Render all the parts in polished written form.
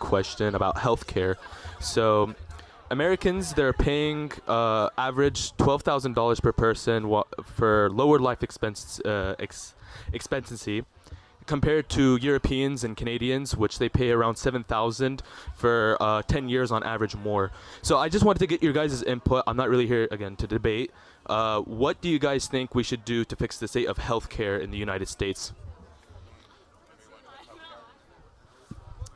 question about healthcare. So, Americans, they're paying average $12,000 per person for lower life expectancy, compared to Europeans and Canadians, which they pay around 7,000 for 10 years on average more. So I just wanted to get your guys' input. I'm not really here again to debate. What do you guys think we should do to fix the state of healthcare in the United States?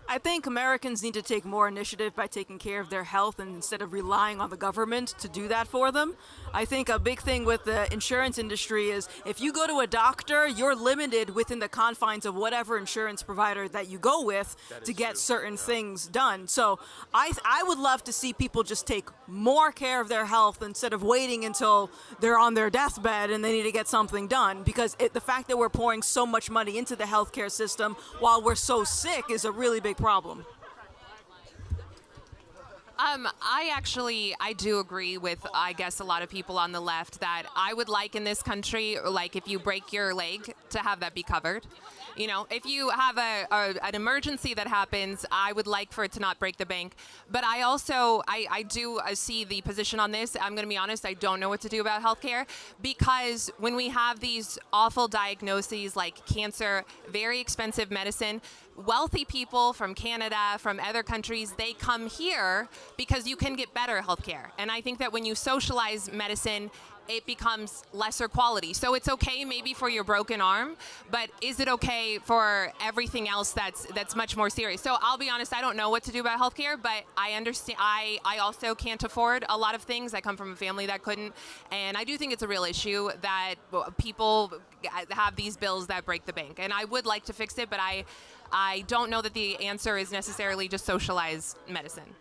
I think Americans need to take more initiative by taking care of their health and instead of relying on the government to do that for them. I think a big thing with the insurance industry is if you go to a doctor, you're limited within the confines of whatever insurance provider that you go with to get certain things done. So I would love to see people just take more care of their health instead of waiting until they're on their deathbed and they need to get something done, because the fact that we're pouring so much money into the healthcare system while we're so sick is a really big problem. I do agree with, I guess, a lot of people on the left that I would like in this country, like if you break your leg, to have that be covered. You know, if you have an emergency that happens, I would like for it to not break the bank. But I also, I do see the position on this. I'm going to be honest, I don't know what to do about healthcare, because when we have these awful diagnoses like cancer, very expensive medicine, wealthy people from Canada, from other countries, they come here because you can get better healthcare. And I think that when you socialize medicine, it becomes lesser quality. So it's okay maybe for your broken arm, but is it okay for everything else that's much more serious? So I'll be honest, I don't know what to do about healthcare, but I understand. I also can't afford a lot of things. I come from a family that couldn't, and I do think it's a real issue that people have these bills that break the bank. And I would like to fix it, but I don't know that the answer is necessarily just socialized medicine.